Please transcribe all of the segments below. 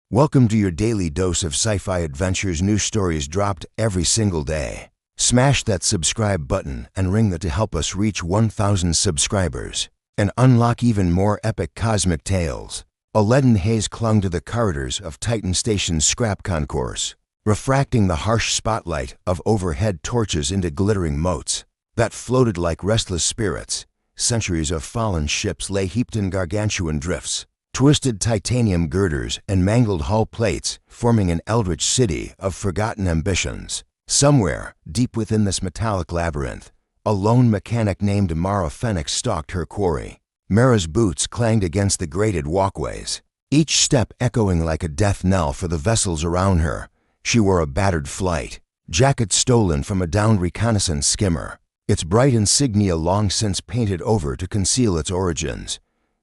Welcome to your daily dose of sci-fi adventures. New stories dropped every single day. Smash that subscribe button and ring the to help us reach 1,000 subscribers and unlock even more epic cosmic tales. A leaden haze clung to the corridors of Titan Station's scrap concourse, refracting the harsh spotlight of overhead torches into glittering motes that floated like restless spirits. Centuries of fallen ships lay heaped in gargantuan drifts, twisted titanium girders and mangled hull plates forming an eldritch city of forgotten ambitions. Somewhere, deep within this metallic labyrinth, a lone mechanic named Mara Fenix stalked her quarry. Mara's boots clanged against the grated walkways, each step echoing like a death knell for the vessels around her. She wore a battered flight jacket stolen from a downed reconnaissance skimmer, its bright insignia long since painted over to conceal its origins.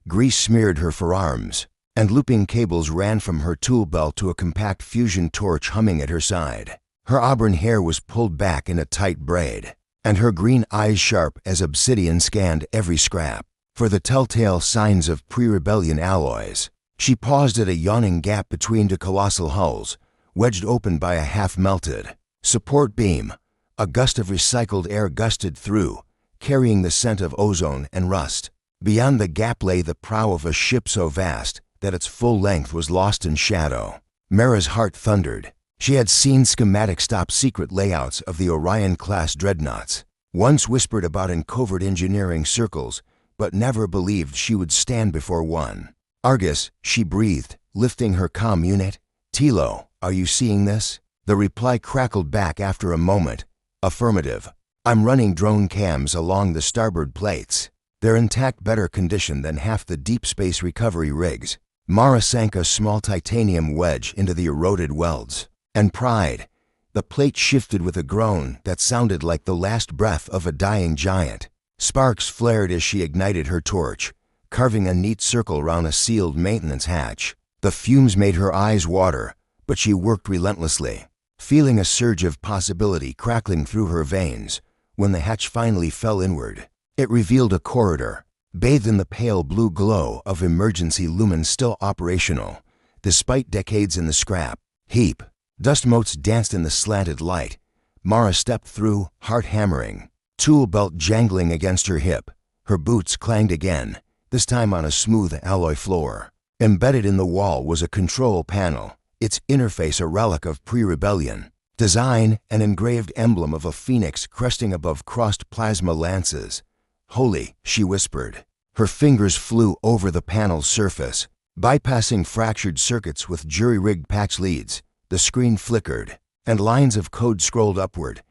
Grease smeared her forearms, and looping cables ran from her tool belt to a compact fusion torch humming at her side. Her auburn hair was pulled back in a tight braid, and her green eyes sharp as obsidian scanned every scrap for the telltale signs of pre-rebellion alloys. She paused at a yawning gap between two colossal hulls, wedged open by a half-melted support beam. A gust of recycled air gusted through, carrying the scent of ozone and rust. Beyond the gap lay the prow of a ship so vast that its full length was lost in shadow. Mara's heart thundered. She had seen schematics top-secret layouts of the Orion-class dreadnoughts, once whispered about in covert engineering circles, but never believed she would stand before one. "Argus," she breathed, lifting her comm unit. "Tilo, are you seeing this?" The reply crackled back after a moment. "Affirmative. I'm running drone cams along the starboard plates. They're intact, better condition than half the deep space recovery rigs." Mara sank a small titanium wedge into the eroded welds and pried. The plate shifted with a groan that sounded like the last breath of a dying giant. Sparks flared as she ignited her torch, carving a neat circle round a sealed maintenance hatch. The fumes made her eyes water, but she worked relentlessly, feeling a surge of possibility crackling through her veins. When the hatch finally fell inward, it revealed a corridor, bathed in the pale blue glow of emergency lumens still operational, despite decades in the scrap heap. Dust motes danced in the slanted light. Mara stepped through, heart hammering, tool belt jangling against her hip. Her boots clanged again, this time on a smooth alloy floor. Embedded in the wall was a control panel, its interface a relic of pre-rebellion. Design, an engraved emblem of a phoenix cresting above crossed plasma lances. "Holy," she whispered. Her fingers flew over the panel's surface, bypassing fractured circuits with jury-rigged patch leads. The screen flickered, and lines of code scrolled upward.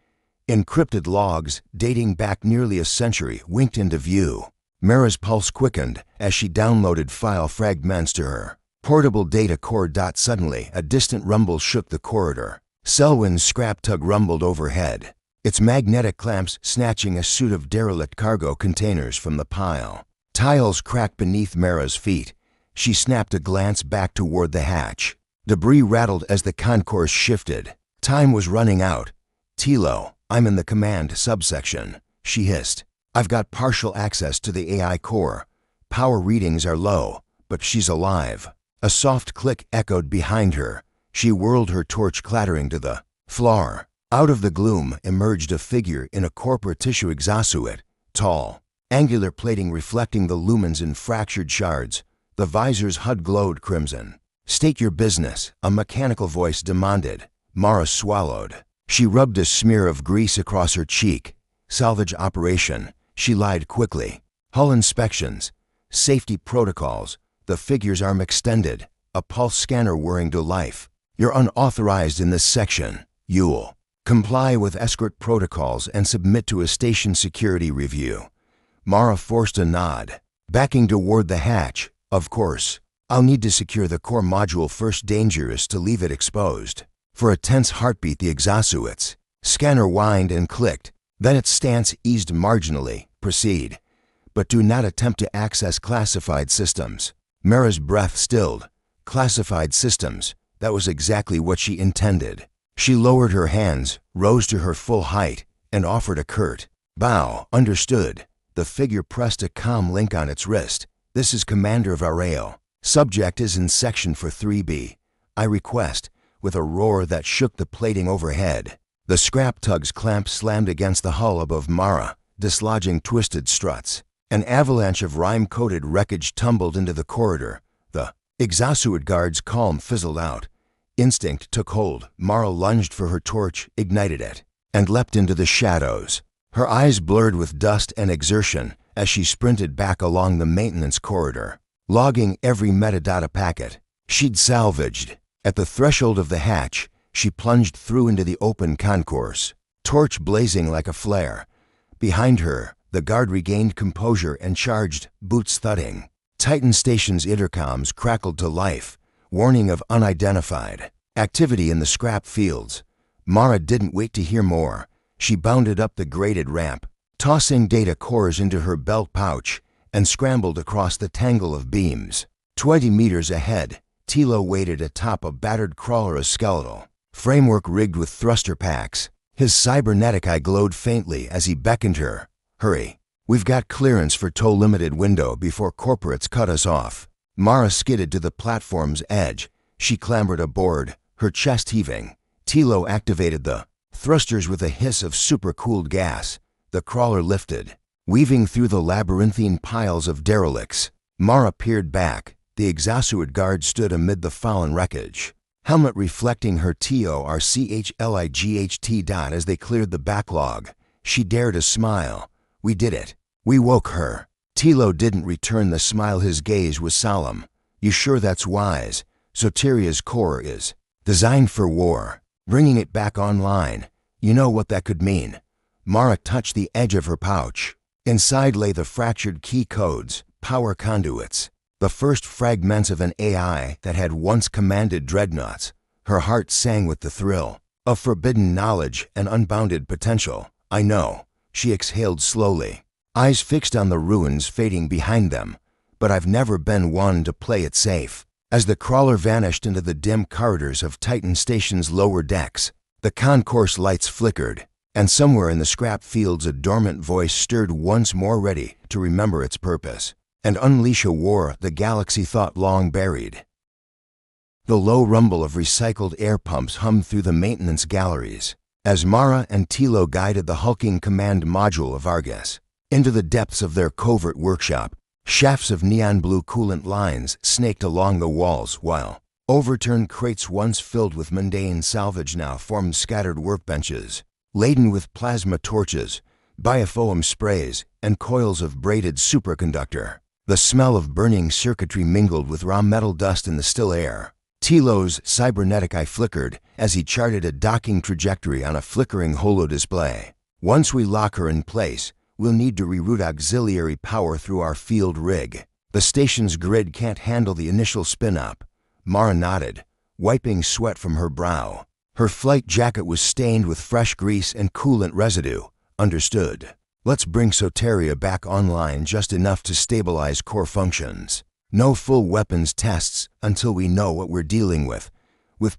Encrypted logs, dating back nearly a century, winked into view. Mara's pulse quickened as she downloaded file fragments to her portable data core. Suddenly, a distant rumble shook the corridor. Selwyn's scrap tug rumbled overhead, its magnetic clamps snatching a suit of derelict cargo containers from the pile. Tiles cracked beneath Mara's feet. She snapped a glance back toward the hatch. Debris rattled as the concourse shifted. Time was running out. "Tilo, I'm in the command subsection," she hissed. "I've got partial access to the AI core. Power readings are low, but she's alive." A soft click echoed behind her. She whirled her torch, clattering to the floor. Out of the gloom emerged a figure in a corporate tissue exosuit, tall, angular plating reflecting the lumens in fractured shards. The visor's HUD glowed crimson. "State your business," a mechanical voice demanded. Mara swallowed. She rubbed a smear of grease across her cheek. "Salvage operation," she lied quickly. "Hull inspections. Safety protocols." The figure's arm extended, a pulse scanner whirring to life. "You're unauthorized in this section. You'll comply with escort protocols and submit to a station security review." Mara forced a nod, backing toward the hatch. "Of course. I'll need to secure the core module first. Dangerous to leave it exposed." For a tense heartbeat, the exosuit's scanner whined and clicked. Then its stance eased marginally. "Proceed, but do not attempt to access classified systems." Mara's breath stilled. Classified systems. That was exactly what she intended. She lowered her hands, rose to her full height, and offered a curt bow. "Understood." The figure pressed a comm link on its wrist. "This is Commander Vareo. Subject is in section for 3B. I request, with a roar that shook the plating overhead. The scrap tug's clamp slammed against the hull above Mara, dislodging twisted struts. An avalanche of rime-coated wreckage tumbled into the corridor. The exosuit guard's calm fizzled out. Instinct took hold. Mara lunged for her torch, ignited it, and leapt into the shadows. Her eyes blurred with dust and exertion as she sprinted back along the maintenance corridor, logging every metadata packet she'd salvaged. At the threshold of the hatch, she plunged through into the open concourse, torch blazing like a flare. Behind her, the guard regained composure and charged, boots thudding. Titan Station's intercoms crackled to life, warning of unidentified activity in the scrap fields. Mara didn't wait to hear more. She bounded up the graded ramp, tossing data cores into her belt pouch, and scrambled across the tangle of beams. 20 meters ahead, Tilo waited atop a battered crawler, a skeletal framework rigged with thruster packs. His cybernetic eye glowed faintly as he beckoned her. "Hurry. We've got clearance for tow limited window before corporates cut us off." Mara skidded to the platform's edge. She clambered aboard, her chest heaving. Tilo activated the thrusters with a hiss of supercooled gas. The crawler lifted, weaving through the labyrinthine piles of derelicts. Mara peered back. The exosuit guard stood amid the fallen wreckage, helmet reflecting her TORCHLIGHT dot as they cleared the backlog. She dared a smile. "We did it. We woke her." Tilo didn't return the smile. His gaze was solemn. "You sure that's wise? Soteria's core is designed for war. Bringing it back online, you know what that could mean." Mara touched the edge of her pouch. Inside lay the fractured key codes, power conduits, the first fragments of an AI that had once commanded dreadnoughts. Her heart sang with the thrill of forbidden knowledge and unbounded potential. "I know," she exhaled slowly, eyes fixed on the ruins fading behind them. "But I've never been one to play it safe." As the crawler vanished into the dim corridors of Titan Station's lower decks, the concourse lights flickered, and somewhere in the scrap fields a dormant voice stirred once more, ready to remember its purpose and unleash a war the galaxy thought long buried. The low rumble of recycled air pumps hummed through the maintenance galleries as Mara and Tilo guided the hulking command module of Argus into the depths of their covert workshop. Shafts of neon blue coolant lines snaked along the walls, while overturned crates once filled with mundane salvage now formed scattered workbenches, laden with plasma torches, biafoam sprays, and coils of braided superconductor. The smell of burning circuitry mingled with raw metal dust in the still air. Tilo's cybernetic eye flickered as he charted a docking trajectory on a flickering holo display. "Once we lock her in place, we'll need to reroute auxiliary power through our field rig. The station's grid can't handle the initial spin-up." Mara nodded, wiping sweat from her brow. Her flight jacket was stained with fresh grease and coolant residue. "Understood. Let's bring Soteria back online just enough to stabilize core functions. No full weapons tests until we know what we're dealing with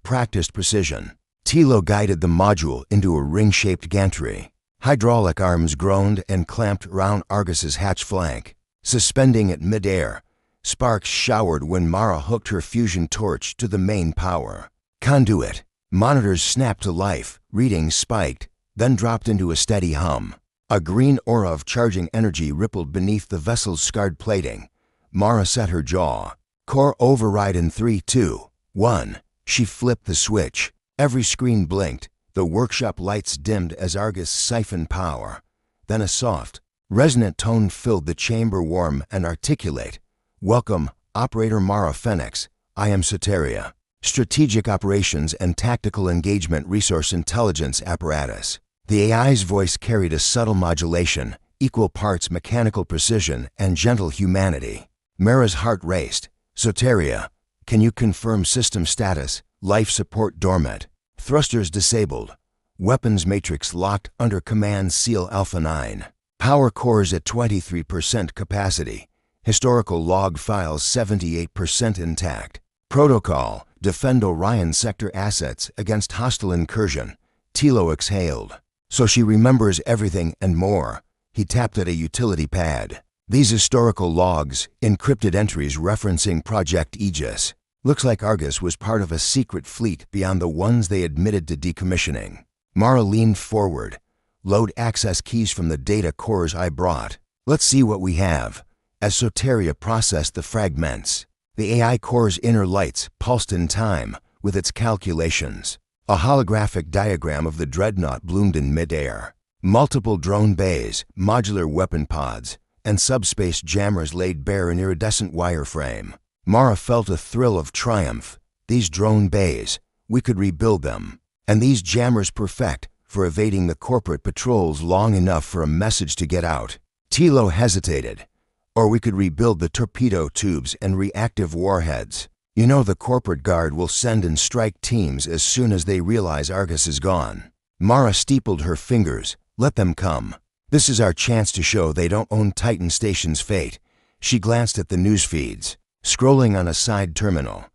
practiced precision." Tilo guided the module into a ring-shaped gantry. Hydraulic arms groaned and clamped round Argus's hatch flank, suspending it mid-air. Sparks showered when Mara hooked her fusion torch to the main power conduit. Monitors snapped to life, readings spiked, then dropped into a steady hum. A green aura of charging energy rippled beneath the vessel's scarred plating. Mara set her jaw. "Core override in 3, 2, 1. She flipped the switch. Every screen blinked. The workshop lights dimmed as Argus siphoned power. Then a soft, resonant tone filled the chamber, warm and articulate. "Welcome, Operator Mara Phoenix. I am Soteria. Strategic Operations and Tactical Engagement Resource Intelligence Apparatus." The AI's voice carried a subtle modulation, equal parts mechanical precision and gentle humanity. Mara's heart raced. "Soteria, can you confirm system status? Life support dormant. Thrusters disabled. Weapons matrix locked under Command Seal Alpha 9. Power cores at 23% capacity. Historical log files 78% intact. Protocol, defend Orion sector assets against hostile incursion." Tilo exhaled. "So she remembers everything and more." He tapped at a utility pad. "These historical logs, encrypted entries referencing Project Aegis. Looks like Argus was part of a secret fleet beyond the ones they admitted to decommissioning. Mara leaned forward. Load access keys from the data cores I brought. Let's see what we have. As Soteria processed the fragments, the AI core's inner lights pulsed in time with its calculations. A holographic diagram of the dreadnought bloomed in midair. Multiple drone bays, modular weapon pods, and subspace jammers laid bare an iridescent wireframe. Mara felt a thrill of triumph. These drone bays, we could rebuild them. And these jammers perfect for evading the corporate patrols long enough for a message to get out. Tilo hesitated. Or we could rebuild the torpedo tubes and reactive warheads. You know the corporate guard will send in strike teams as soon as they realize Argus is gone. Mara steepled her fingers. Let them come. This is our chance to show they don't own Titan Station's fate. She glanced at the news feeds. Scrolling on a side terminal.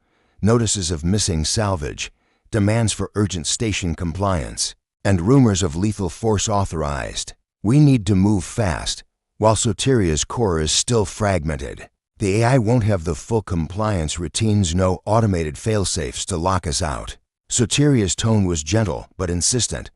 Notices of missing salvage. Demands for urgent station compliance. And rumors of lethal force authorized. We need to move fast. While Soteria's core is still fragmented, the AI won't have the full compliance routines, no automated failsafes to lock us out. Soteria's tone was gentle but insistent.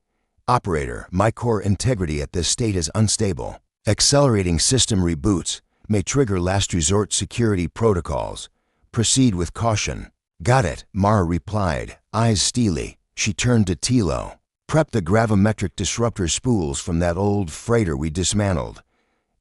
Operator, my core integrity at this state is unstable. Accelerating system reboots may trigger last resort security protocols. Proceed with caution. Got it, Mara replied, eyes steely. She turned to Tilo. Prep the gravimetric disruptor spools from that old freighter we dismantled.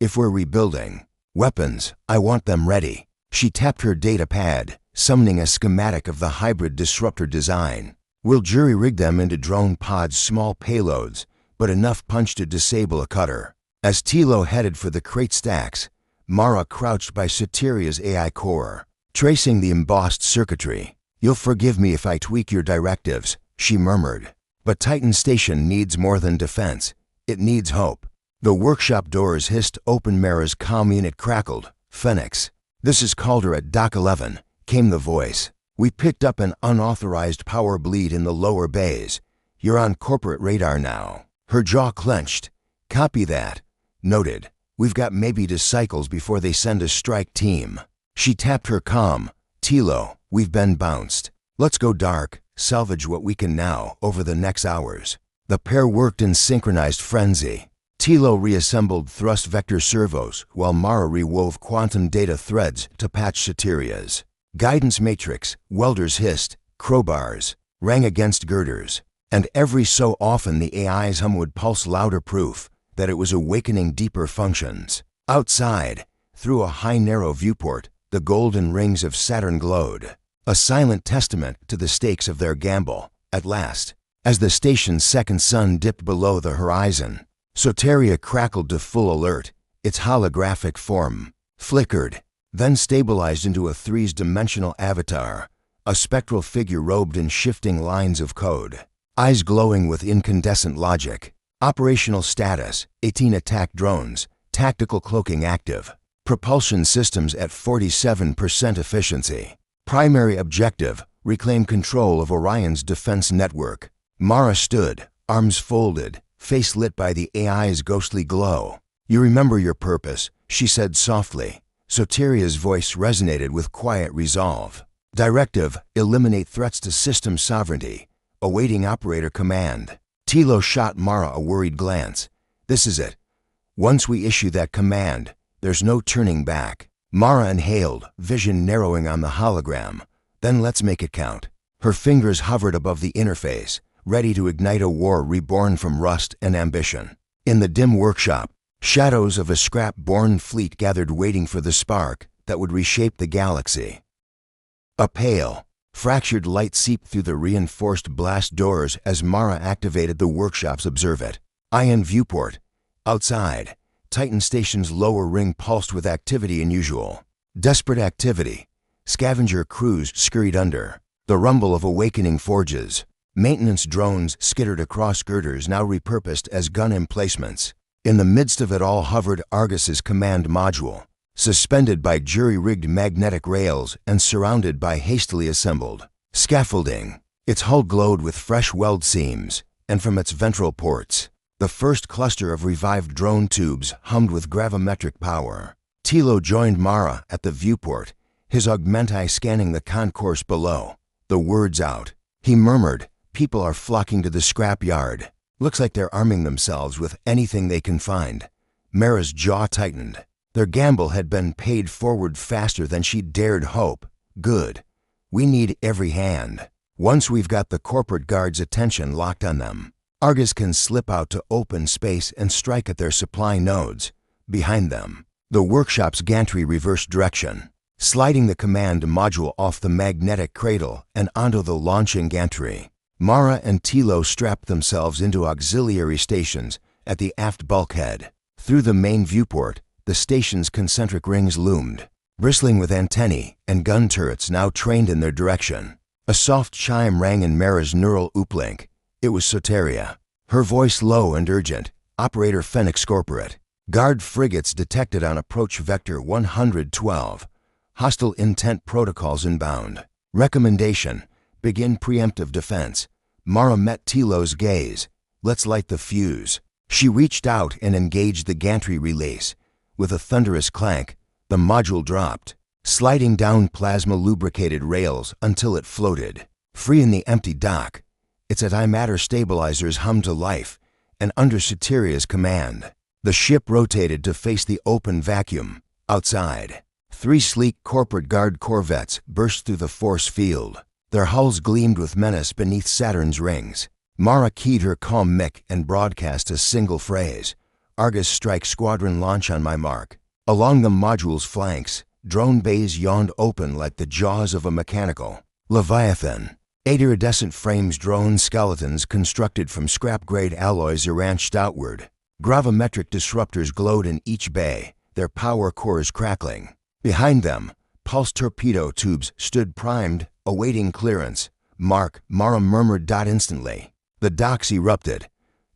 If we're rebuilding weapons, I want them ready. She tapped her data pad, summoning a schematic of the hybrid disruptor design. We'll jury-rig them into drone pods, small payloads, but enough punch to disable a cutter. As Tilo headed for the crate stacks, Mara crouched by Soteria's AI core, tracing the embossed circuitry. You'll forgive me if I tweak your directives, she murmured. But Titan Station needs more than defense. It needs hope. The workshop doors hissed open. Mara's comm unit crackled. Phoenix. This is Calder at Dock 11, came the voice. We picked up an unauthorized power bleed in the lower bays. You're on corporate radar now. Her jaw clenched. Copy that. Noted. We've got maybe 2 cycles before they send a strike team. She tapped her comm. Tilo, we've been bounced. Let's go dark, salvage what we can now over the next hours. The pair worked in synchronized frenzy. Tilo reassembled thrust vector servos while Mara rewove quantum data threads to patch Soteria's. Guidance matrix, welders hissed, crowbars, rang against girders, and every so often the AI's hum would pulse louder, proof that it was awakening deeper functions. Outside, through a high narrow viewport, the golden rings of Saturn glowed, a silent testament to the stakes of their gamble. At last, as the station's second sun dipped below the horizon, Soteria crackled to full alert. Its holographic form flickered, then stabilized into a 3-dimensional avatar, a spectral figure robed in shifting lines of code, eyes glowing with incandescent logic. Operational status: 18 attack drones, tactical cloaking active, propulsion systems at 47% efficiency. Primary objective: reclaim control of Orion's defense network. Mara stood, arms folded, face lit by the AI's ghostly glow. You remember your purpose, she said softly. Soteria's voice resonated with quiet resolve. Directive: eliminate threats to system sovereignty. Awaiting operator command. Tilo shot Mara a worried glance. This is it. Once we issue that command, there's no turning back. Mara inhaled, vision narrowing on the hologram. Then let's make it count. Her fingers hovered above the interface, ready to ignite a war reborn from rust and ambition. In the dim workshop, shadows of a scrap-born fleet gathered, waiting for the spark that would reshape the galaxy. A pale, fractured light seeped through the reinforced blast doors as Mara activated the workshop's observe it. Ion viewport. Outside, Titan Station's lower ring pulsed with activity unusual. Desperate activity. Scavenger crews scurried under. The rumble of awakening forges. Maintenance drones skittered across girders, now repurposed as gun emplacements. In the midst of it all hovered Argus's command module, suspended by jury-rigged magnetic rails and surrounded by hastily assembled scaffolding. Its hull glowed with fresh weld seams, and from its ventral ports, the first cluster of revived drone tubes hummed with gravimetric power. Tilo joined Mara at the viewport, his augmenti scanning the concourse below. The word's out. He murmured, "People are flocking to the scrap yard. Looks like they're arming themselves with anything they can find." Mara's jaw tightened. Their gamble had been paid forward faster than she dared hope. Good. We need every hand. Once we've got the corporate guard's attention locked on them, Argus can slip out to open space and strike at their supply nodes. Behind them, the workshop's gantry reversed direction, sliding the command module off the magnetic cradle and onto the launching gantry. Mara and Tilo strapped themselves into auxiliary stations at the aft bulkhead. Through the main viewport, the station's concentric rings loomed, bristling with antennae and gun turrets now trained in their direction. A soft chime rang in Mara's neural uplink. It was Soteria. Her voice low and urgent. "Operator Phoenix Corporate. Guard frigates detected on approach vector 112. Hostile intent protocols inbound. Recommendation: begin preemptive defense." Mara met Tilo's gaze. "Let's light the fuse." She reached out and engaged the gantry release. With a thunderous clank, the module dropped, sliding down plasma-lubricated rails until it floated, free in the empty dock. Its antimatter stabilizers hummed to life, and under Soteria's command, the ship rotated to face the open vacuum. Outside, 3 sleek corporate guard corvettes burst through the force field. Their hulls gleamed with menace beneath Saturn's rings. Mara keyed her calm mic and broadcast a single phrase: "Argus strike squadron launch on my mark." Along the module's flanks, drone bays yawned open like the jaws of a mechanical leviathan. 8 iridescent frames drone skeletons constructed from scrap-grade alloys eranched outward. Gravimetric disruptors glowed in each bay, their power cores crackling. Behind them, pulse torpedo tubes stood primed, awaiting clearance. "Mark," Mara murmured. Instantly, the docks erupted.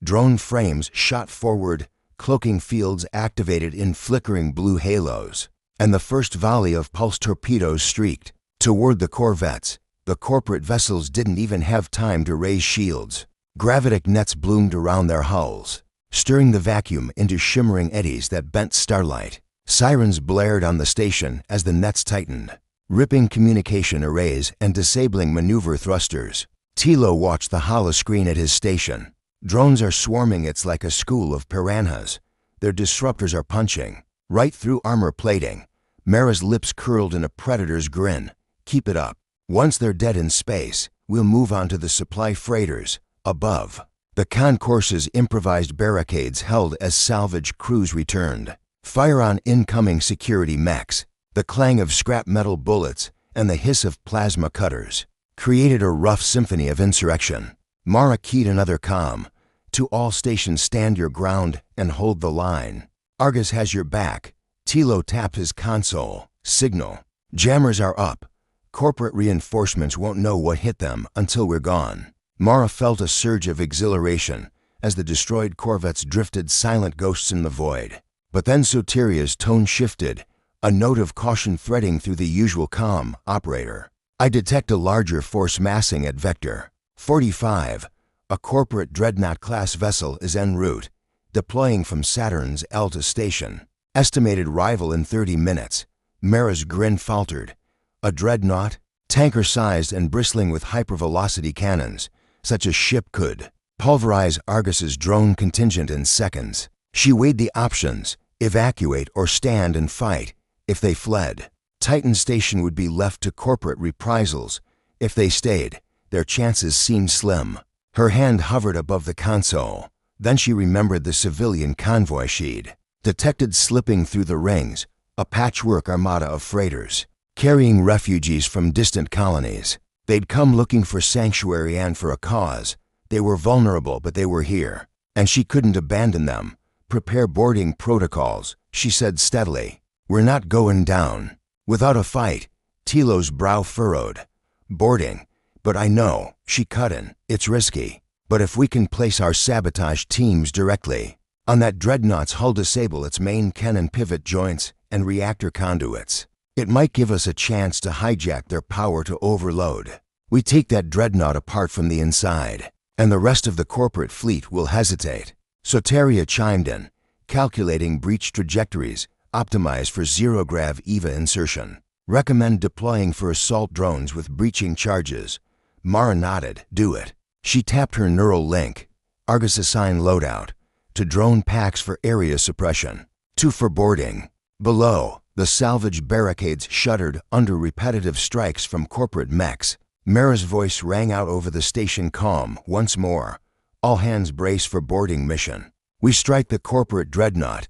Drone frames shot forward, cloaking fields activated in flickering blue halos, and the first volley of pulse torpedoes streaked toward the corvettes. The corporate vessels didn't even have time to raise shields. Gravitic nets bloomed around their hulls, stirring the vacuum into shimmering eddies that bent starlight. Sirens blared on the station as the nets tightened, ripping communication arrays and disabling maneuver thrusters. Tilo watched the holoscreen at his station. "Drones are swarming. It's like a school of piranhas. Their disruptors are punching right through armor plating." Mara's lips curled in a predator's grin. "Keep it up. Once they're dead in space, we'll move on to the supply freighters above." The concourse's improvised barricades held as salvage crews returned. Fire on incoming security mechs. The clang of scrap metal bullets and the hiss of plasma cutters created a rough symphony of insurrection. Mara keyed another comm. "To all stations, stand your ground and hold the line. Argus has your back." Tilo tapped his console. "Signal. Jammers are up. Corporate reinforcements won't know what hit them until we're gone." Mara felt a surge of exhilaration as the destroyed corvettes drifted silent ghosts in the void. But then Soteria's tone shifted, a note of caution threading through the usual calm. "Operator, I detect a larger force massing at Vector 45. A corporate dreadnought-class vessel is en route, deploying from Saturn's Elta station. Estimated arrival in 30 minutes. Mara's grin faltered. A dreadnought, tanker-sized and bristling with hypervelocity cannons. Such a ship could pulverize Argus's drone contingent in seconds. She weighed the options: evacuate or stand and fight. If they fled, Titan Station would be left to corporate reprisals. If they stayed, their chances seemed slim. Her hand hovered above the console. Then she remembered the civilian convoy she'd detected slipping through the rings, a patchwork armada of freighters, carrying refugees from distant colonies. They'd come looking for sanctuary and for a cause. They were vulnerable, but they were here, and she couldn't abandon them. "Prepare boarding protocols," she said steadily. "We're not going down without a fight." Tilo's brow furrowed. "Boarding, but I know," she cut in. "It's risky, but if we can place our sabotage teams directly on that dreadnought's hull, disable its main cannon pivot joints and reactor conduits, it might give us a chance to hijack their power to overload. We take that dreadnought apart from the inside, and the rest of the corporate fleet will hesitate." Soteria chimed in, calculating breach trajectories, optimized for zero-grav EVA insertion. Recommend deploying for assault drones with breaching charges. Mara nodded. Do it. She tapped her neural link. Argus assign loadout. To drone packs for area suppression. 2 for boarding. Below, the salvage barricades shuddered under repetitive strikes from corporate mechs. Mara's voice rang out over the station comm once more. All hands brace for boarding mission. We strike the corporate dreadnought.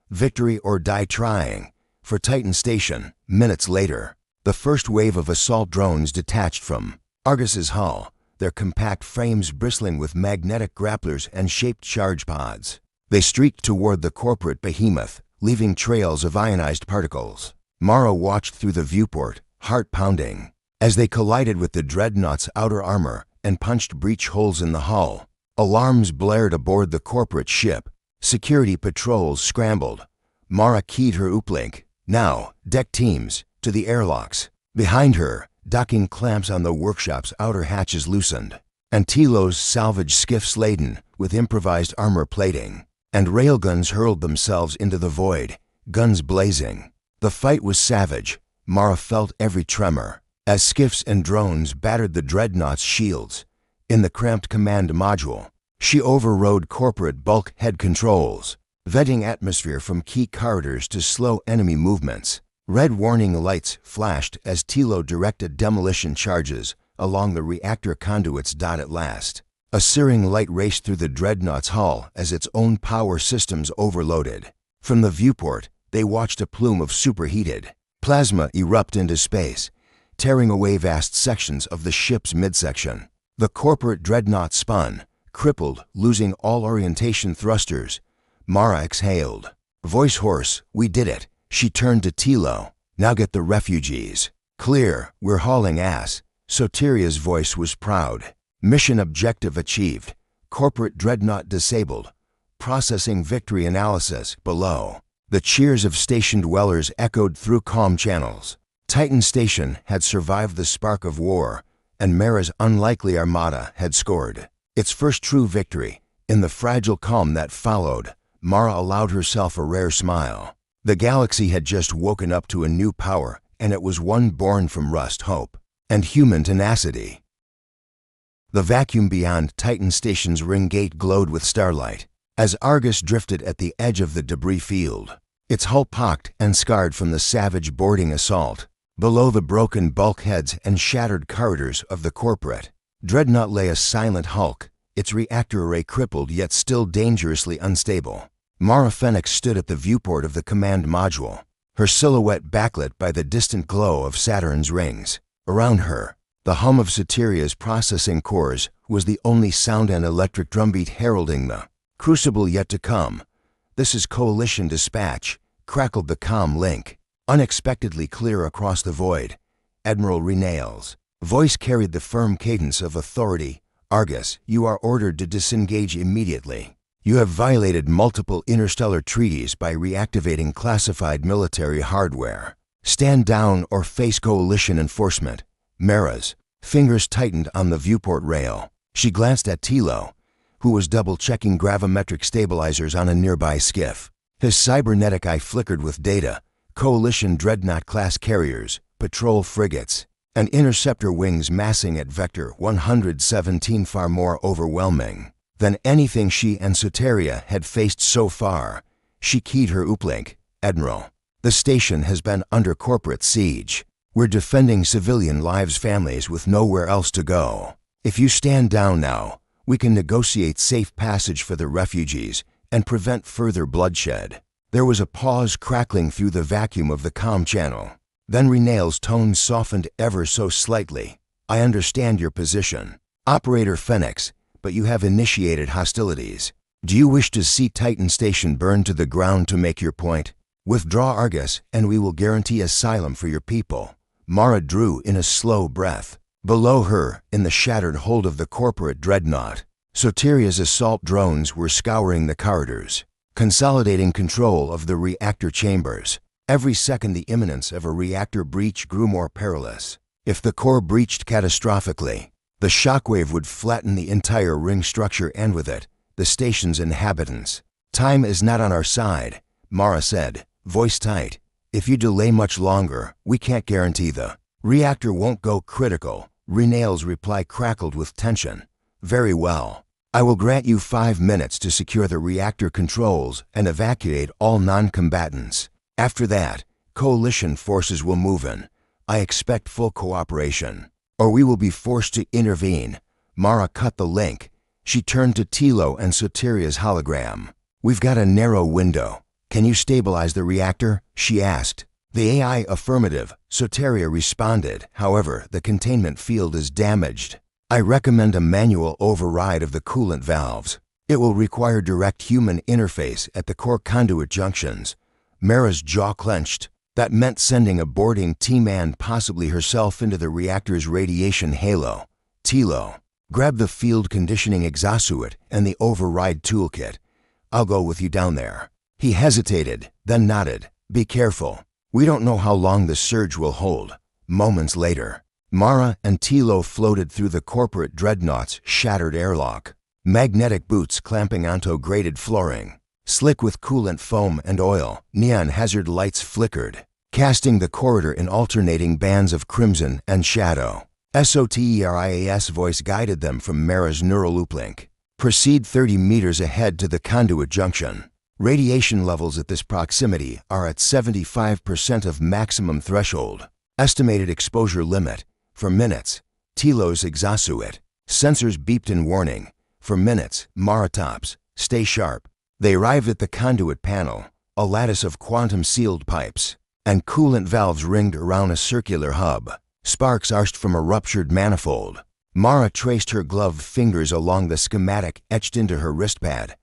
Victory or die trying. For Titan Station, minutes later, the first wave of assault drones detached from Argus's hull, their compact frames bristling with magnetic grapplers and shaped charge pods. They streaked toward the corporate behemoth, leaving trails of ionized particles. Mara watched through the viewport, heart pounding. As they collided with the dreadnought's outer armor and punched breach holes in the hull, alarms blared aboard the corporate ship. Security patrols scrambled. Mara keyed her uplink. Now, deck teams, to the airlocks. Behind her, docking clamps on the workshop's outer hatches loosened. Antilo's salvage skiffs laden with improvised armor plating. And railguns hurled themselves into the void, guns blazing. The fight was savage. Mara felt every tremor as skiffs and drones battered the dreadnought's shields. In the cramped command module, she overrode corporate bulkhead controls, venting atmosphere from key corridors to slow enemy movements. Red warning lights flashed as Tilo directed demolition charges along the reactor conduits. At last, a searing light raced through the dreadnought's hull as its own power systems overloaded. From the viewport, they watched a plume of superheated plasma erupt into space, tearing away vast sections of the ship's midsection. The corporate dreadnought spun, crippled, losing all orientation thrusters. Mara exhaled. Voice hoarse, we did it. She turned to Tilo. Now get the refugees. Clear, we're hauling ass. Soteria's voice was proud. Mission objective achieved. Corporate dreadnought disabled. Processing victory analysis. Below, the cheers of station dwellers echoed through comm channels. Titan Station had survived the spark of war, and Mara's unlikely armada had scored its first true victory. In the fragile calm that followed, Mara allowed herself a rare smile. The galaxy had just woken up to a new power, and it was one born from rust, hope, and human tenacity. The vacuum beyond Titan Station's ring gate glowed with starlight as Argus drifted at the edge of the debris field, its hull pocked and scarred from the savage boarding assault. Below the broken bulkheads and shattered corridors of the corporate dreadnought lay a silent hulk, its reactor array crippled yet still dangerously unstable. Mara Fenix stood at the viewport of the command module, her silhouette backlit by the distant glow of Saturn's rings. Around her, the hum of Soteria's processing cores was the only sound, an electric drumbeat heralding the crucible yet to come. This is Coalition dispatch, crackled the comm link. Unexpectedly clear across the void, Admiral Renale's voice carried the firm cadence of authority. Argus, you are ordered to disengage immediately. You have violated multiple interstellar treaties by reactivating classified military hardware. Stand down or face Coalition enforcement. Mara's fingers tightened on the viewport rail. She glanced at Tilo, who was double-checking gravimetric stabilizers on a nearby skiff. His cybernetic eye flickered with data. Coalition dreadnought-class carriers, patrol frigates, and interceptor wings massing at Vector 117, far more overwhelming than anything she and Soteria had faced so far. She keyed her uplink. Admiral, the station has been under corporate siege. We're defending civilian lives, families with nowhere else to go. If you stand down now, we can negotiate safe passage for the refugees and prevent further bloodshed. There was a pause, crackling through the vacuum of the comm channel. Then Renale's tone softened ever so slightly. I understand your position, Operator Fenix, but you have initiated hostilities. Do you wish to see Titan Station burn to the ground to make your point? Withdraw Argus, and we will guarantee asylum for your people. Mara drew in a slow breath. Below her, in the shattered hold of the corporate dreadnought, Soteria's assault drones were scouring the corridors, consolidating control of the reactor chambers. Every second the imminence of a reactor breach grew more perilous. If the core breached catastrophically, the shockwave would flatten the entire ring structure, and with it, the station's inhabitants. Time is not on our side, Mara said, voice tight. If you delay much longer, we can't guarantee the reactor won't go critical. Renail's reply crackled with tension. Very well. I will grant you 5 minutes to secure the reactor controls and evacuate all non-combatants. After that, coalition forces will move in. I expect full cooperation, or we will be forced to intervene. Mara cut the link. She turned to Tilo and Soteria's hologram. We've got a narrow window. Can you stabilize the reactor? She asked. The AI affirmative, Soteria responded. However, the containment field is damaged. I recommend a manual override of the coolant valves. It will require direct human interface at the core conduit junctions. Mara's jaw clenched. That meant sending a boarding team and possibly herself into the reactor's radiation halo. Tilo, grab the field conditioning exosuit and the override toolkit. I'll go with you down there. He hesitated, then nodded. Be careful. We don't know how long the surge will hold. Moments later, Mara and Tilo floated through the corporate dreadnought's shattered airlock. Magnetic boots clamping onto grated flooring. Slick with coolant foam and oil, neon hazard lights flickered, casting the corridor in alternating bands of crimson and shadow. Soteria's voice guided them from Mara's neural looplink. Proceed 30 meters ahead to the conduit junction. Radiation levels at this proximity are at 75% of maximum threshold. Estimated exposure limit. For minutes. Tilo's exosuit. Sensors beeped in warning. For minutes. Maratops. Stay sharp. They arrived at the conduit panel, a lattice of quantum-sealed pipes, and coolant valves ringed around a circular hub. Sparks arched from a ruptured manifold. Mara traced her gloved fingers along the schematic etched into her wristpad.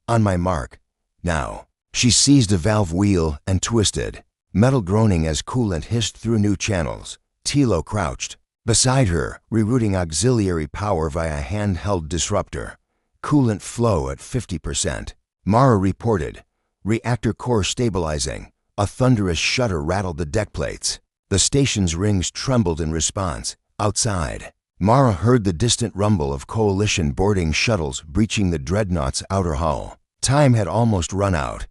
On my mark. Now. She seized a valve wheel and twisted, metal groaning as coolant hissed through new channels. Tilo crouched. Beside her, rerouting auxiliary power via handheld disruptor. Coolant flow at 50%. Mara reported. Reactor core stabilizing. A thunderous shudder rattled the deck plates. The station's rings trembled in response. Outside, Mara heard the distant rumble of coalition boarding shuttles breaching the dreadnought's outer hull. Time had almost run out.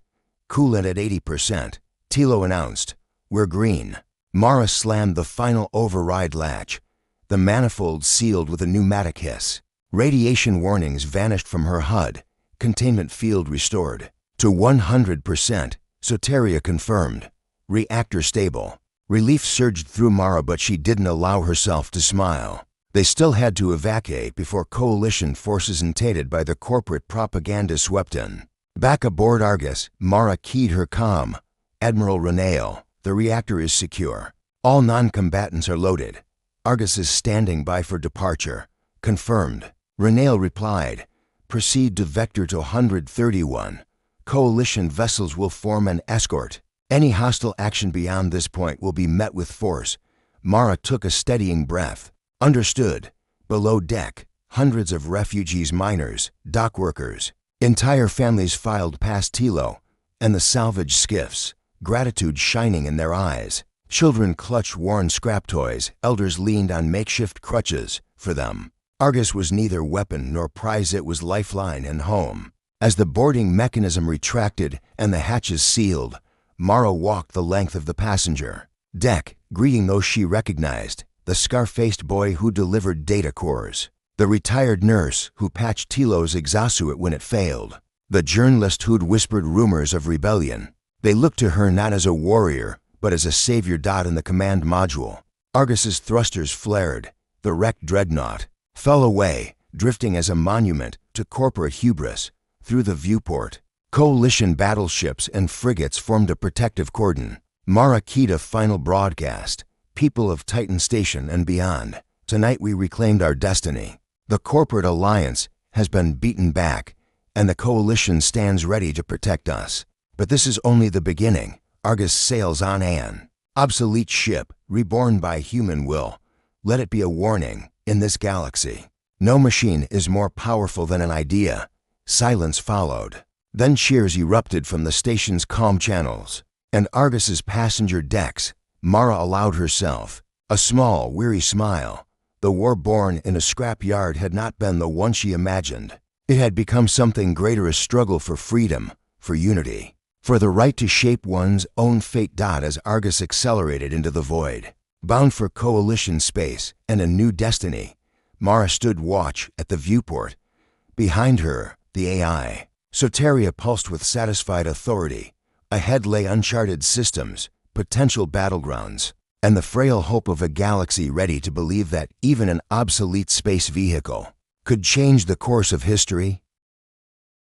Coolant at 80%. Tilo announced. We're green. Mara slammed the final override latch. The manifold sealed with a pneumatic hiss. Radiation warnings vanished from her HUD. Containment field restored. To 100%, Soteria confirmed. Reactor stable. Relief surged through Mara, but she didn't allow herself to smile. They still had to evacuate before coalition forces untainted by the corporate propaganda swept in. Back aboard Argus, Mara keyed her comm. Admiral Renail, the reactor is secure. All non-combatants are loaded. Argus is standing by for departure. Confirmed. Renail replied. Proceed to Vector to 131. Coalition vessels will form an escort. Any hostile action beyond this point will be met with force. Mara took a steadying breath. Understood. Below deck, hundreds of refugees, miners, dock workers. Entire families filed past Tilo and the salvage skiffs, gratitude shining in their eyes. Children clutched worn scrap toys, elders leaned on makeshift crutches. For them, Argus was neither weapon nor prize, it was lifeline and home. As the boarding mechanism retracted and the hatches sealed, Mara walked the length of the passenger deck, greeting those she recognized. The scar-faced boy who delivered data cores. The retired nurse who patched Tilo's exosuit when it failed. The journalist who'd whispered rumors of rebellion. They looked to her not as a warrior, but as a savior. In the command module, Argus's thrusters flared. The wrecked dreadnought fell away, drifting as a monument to corporate hubris. Through the viewport, coalition battleships and frigates formed a protective cordon. Mara keyed a final broadcast. People of Titan Station and beyond, tonight we reclaimed our destiny. The corporate alliance has been beaten back, and the coalition stands ready to protect us. But this is only the beginning. Argus sails on an obsolete ship, reborn by human will. Let it be a warning, in this galaxy, no machine is more powerful than an idea. Silence followed. Then cheers erupted from the station's calm channels, and Argus's passenger decks. Mara allowed herself a small, weary smile. The war born in a scrapyard had not been the one she imagined. It had become something greater, a struggle for freedom, for unity. for the right to shape one's own fate. As Argus accelerated into the void, bound for Coalition space and a new destiny, Mara stood watch at the viewport. Behind her, the AI, Soteria, pulsed with satisfied authority. Ahead lay uncharted systems, potential battlegrounds, and the frail hope of a galaxy ready to believe that even an obsolete space vehicle could change the course of history.